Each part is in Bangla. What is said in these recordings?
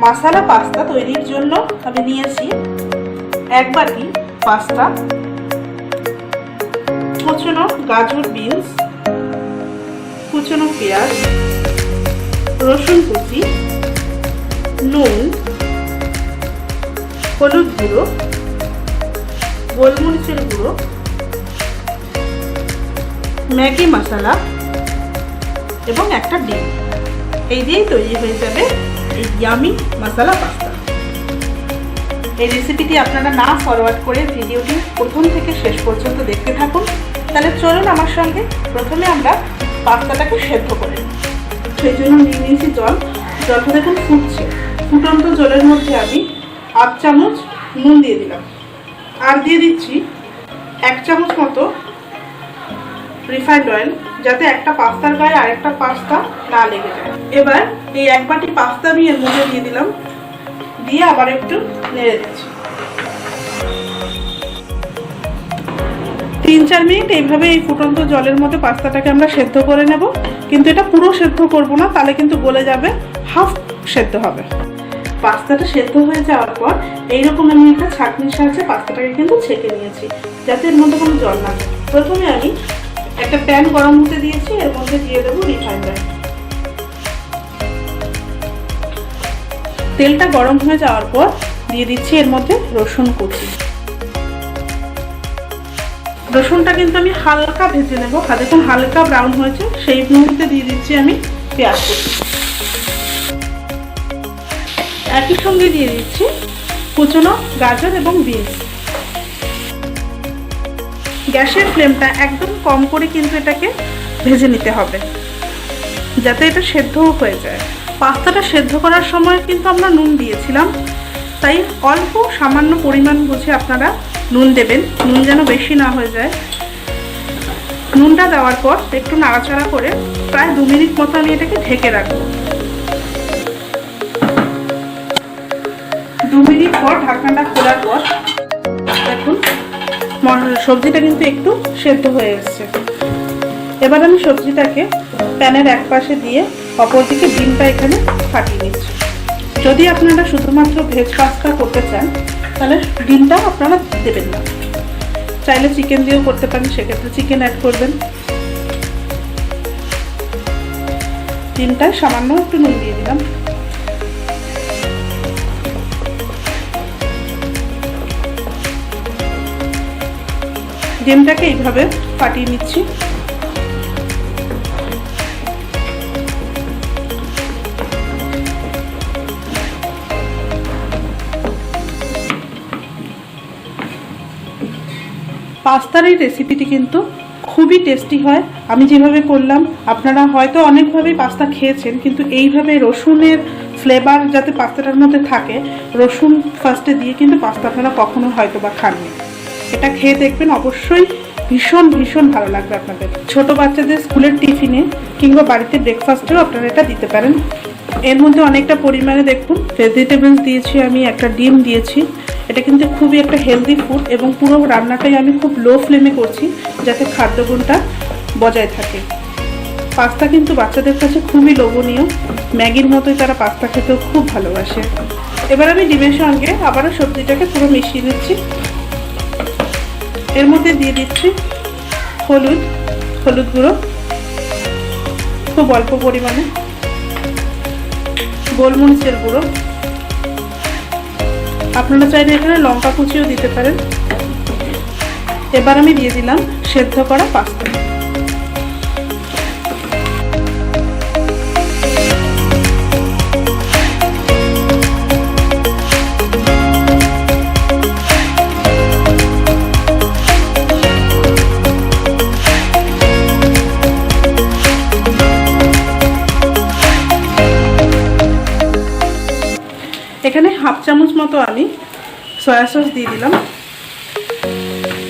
মাসালা পাস্তা তৈরির জন্য আমি নিয়েছি 1 বাটি পাস্তা, কুচনো গাজর বিনস, কুচনো পেঁয়াজ, রসুন কুচি, নুন, হলুদ গুঁড়ো, গোলমরিচের গুঁড়ো, ম্যাগি মশলা এবং একটা ডিম। এই দিয়েই তৈরি হয়ে যাবে এই ইয়ামি মশলা পাস্তা। এই রেসিপিটি আপনারা না ফরওয়ার্ড করে ভিডিওটি প্রথম থেকে শেষ পর্যন্ত দেখতে থাকুন। তাহলে চলুন আমার সঙ্গে। প্রথমে আমরা পাস্তাটাকে সেদ্ধ করে নিই। সেই জন্য নিয়ে নিয়েছি জল। জলটা দেখুন ফুটছে। ফুটন্ত জলের মধ্যে আমি 1/2 চামচ নুন দিয়ে দিলাম, আর দিয়ে দিচ্ছি 1 চামচ মতো রিফাইন্ড অয়েল, যাতে একটা পাস্তার গায়ে আরেকটা পাস্তা না লেগে যায়। এবার এই 1 বাটি পাস্তা আমি এর মধ্যে দিয়ে দিলাম, দিয়ে আবার একটু নেড়ে দিচ্ছি। 3-4 মিনিট এইভাবে এই ফুটন্ত জলের মধ্যে পাস্তাটাকে আমরা সেদ্ধ করে নেব, কিন্তু এটা পুরো সেদ্ধ করব না, তাহলে কিন্তু গলে যাবে, হাফ সেদ্ধ হবে। পাস্তাটা সেদ্ধ হয়ে যাওয়ার পর এইরকম আমি একটা ছাঁকনির সাহায্যে পাস্তাটাকে কিন্তু ছেঁকে নিয়েছি, যাতে এর মধ্যে কোনো জল না থাকে। প্রথমে আমি একটা প্যান গরম হতে দিয়েছি, এর মধ্যে দিয়ে দেবো রিফাইন্ড অয়েল। তেলটা গরম হয়ে যাওয়ার পর দিয়ে দিচ্ছি এর মধ্যে রসুন কুচি। রসুনটা কিন্তু আমি হালকা ভেজে নেব। দেখুন হালকা ব্রাউন হয়েছে, সেই মুহূর্তে দিয়ে দিচ্ছি আমি পেঁয়াজ কুচি। একই সঙ্গে দিয়ে দিচ্ছি কুচনো গাজর এবং বিনস। গ্যাসের ফ্লেমটা একদম কম করে কিন্তু এটাকে ভেজে নিতে হবে, যাতে এটা সেদ্ধও হয়ে যায়। পাস্তাটা সেদ্ধ করার সময় কিন্তু আমরা নুন দিয়েছিলাম, তাই অল্প সামান্য পরিমাণ বুঝে আপনারা নুন দেবেন, নুন যেন বেশি না হয়ে যায়। নুনটা দেওয়ার পর একটু নাড়াচাড়া করে প্রায় 2 মিনিট মতো আমি এটাকে ঢেকে রাখবো। 2 মিনিট পর ঢাকনাটা খোলার পর দেখুন সবজিটা কিন্তু একটু সেদ্ধ হয়ে এসেছে। এবার আমি সবজিটাকে প্যানের এক পাশে দিয়ে অপর দিকে ডিমটা এখানে ফাটিয়ে নিচ্ছি। যদি আপনারা শুধুমাত্র ভেজ পাস্তা করতে চান তাহলে ডিমটা আপনারা দেবেন না, চাইলে চিকেন দিয়েও করতে পারেন, সেক্ষেত্রে চিকেন অ্যাড করবেন। ডিমটায় সামান্য একটু নুন দিয়ে দিলাম। ডিমটাকে এইভাবে ফাটিয়ে নিচ্ছি। পাস্তার এই রেসিপিটি কিন্তু খুবই টেস্টি হয়। আমি যেভাবে করলাম, আপনারা হয়তো অনেকভাবেই পাস্তা খেয়েছেন, কিন্তু এইভাবে রসুনের ফ্লেভার যাতে পাস্তাটার মধ্যে থাকে, রসুন ফার্স্টে দিয়ে কিন্তু পাস্তা আপনারা কখনো হয়তো বা খাননি। এটা খেয়ে দেখবেন, অবশ্যই ভীষণ ভীষণ ভালো লাগবে আপনাদের। ছোট বাচ্চাদের স্কুলের টিফিনে কিংবা বাড়িতে ব্রেকফাস্টেও আপনারা এটা দিতে পারেন। এর মধ্যে অনেকটা পরিমাণে দেখুন ভেজিটেবলস দিয়েছি, আমি একটা ডিম দিয়েছি। এটা কিন্তু খুবই একটা হেলদি ফুড, এবং পুরো রান্নাটাই আমি খুব লো ফ্লেমে করছি, যাতে খাদ্যগুণটা বজায় থাকে। পাস্তা কিন্তু বাচ্চাদের কাছে খুবই লোভনীয়, ম্যাগির মতোই তারা পাস্তা খেতেও খুব ভালোবাসে। এবার আমি ডিমের সঙ্গে আবারও সবজিটাকে পুরো মিশিয়ে নিচ্ছি। এর মধ্যে দিয়ে দিচ্ছি হলুদ গুঁড়ো খুব অল্প পরিমাণে, গোলমরিচের গুঁড়ো, আপনারা চাইলে এখানে লঙ্কা কুচিও দিতে পারেন। এবার আমি দিয়ে দিলাম সেদ্ধ করা পাস্তা। এখানে 1/2 চামচ মতো আমি সয়া সস দিয়ে দিলাম,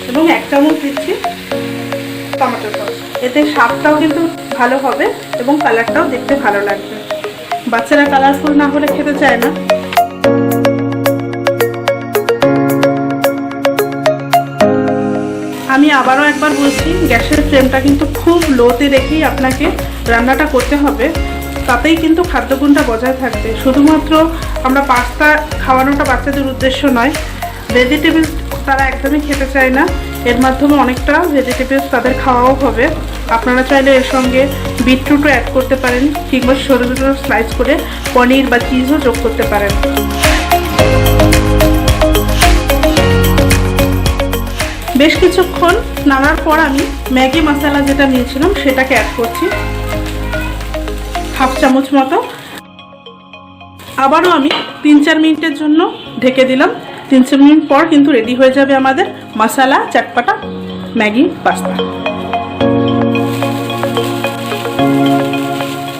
এবং 1 চামচ দিচ্ছি টমেটো সস। এতে স্বাদটাও কিন্তু ভালো হবে এবং কালারটাও দেখতে ভালো লাগবে। বাচ্চারা কালারফুল না হলে খেতে চায় না। আমি আবারও একবার বলছি, গ্যাসের ফ্লেমটা কিন্তু খুব লোতে রেখেই আপনাকে রান্নাটা করতে হবে, তাতেই কিন্তু খাদ্যগুণটা বজায় থাকবে। শুধুমাত্র আমরা পাস্তা খাওয়ানোটা বাচ্চাদের উদ্দেশ্য নয়। ভেজিটেবলস তারা একদমই খেতে চায় না, এর মাধ্যমে অনেকটা ভেজিটেবলস তাদের খাওয়াও হবে। আপনারা চাইলে এর সঙ্গে বিটরুটও অ্যাড করতে পারেন, কিংবা ছোটো ছোটো স্লাইস করে পনির বা চিজও যোগ করতে পারেন। বেশ কিছুক্ষণ নাড়ার পর আমি ম্যাগি মশলা যেটা নিয়েছিলাম সেটাকে অ্যাড করছি, হাফ চামচ মতো। আবারও আমি 3-4 মিনিটের জন্য ঢেকে দিলাম। 3-4 মিনিট পর কিন্তু রেডি হয়ে যাবে আমাদের মশালা চটপটা ম্যাগি পাস্তা।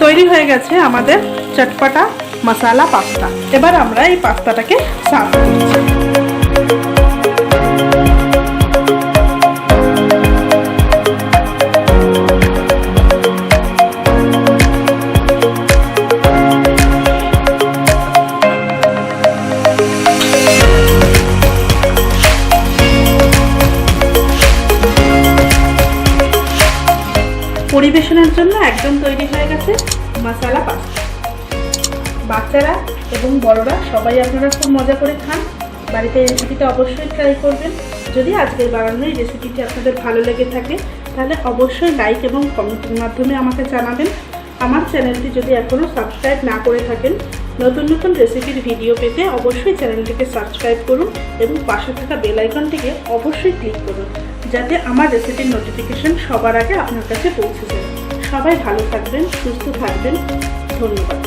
তৈরি হয়ে গেছে আমাদের চটপটা মশালা পাস্তা। এবার আমরা এই পাস্তাটাকে সার্ভ করছি। পরিবেশনের জন্য একদম তৈরি হয়ে গেছে মশালা পাস্তা। বাচ্চারা এবং বড়রা সবাই আপনারা খুব মজা করে খান। বাড়িতে এই রেসিপিটা অবশ্যই ট্রাই করবেন। যদি আজকের বানানো এই রেসিপিটি আপনাদের ভালো লেগে থাকে তাহলে অবশ্যই লাইক এবং কমেন্টের মাধ্যমে আমাকে জানাবেন। আমার চ্যানেলটি যদি এখনও সাবস্ক্রাইব না করে থাকেন, নতুন নতুন রেসিপির ভিডিও পেতে অবশ্যই চ্যানেলটিকে সাবস্ক্রাইব করুন এবং পাশে থাকা বেল আইকনটিকে অবশ্যই ক্লিক করুন, যাতে আমার রেসিপির নোটিফিকেশন সবার আগে আপনার কাছে পৌঁছে যায়। সবাই ভালো থাকবেন, সুস্থ থাকবেন। ধন্যবাদ।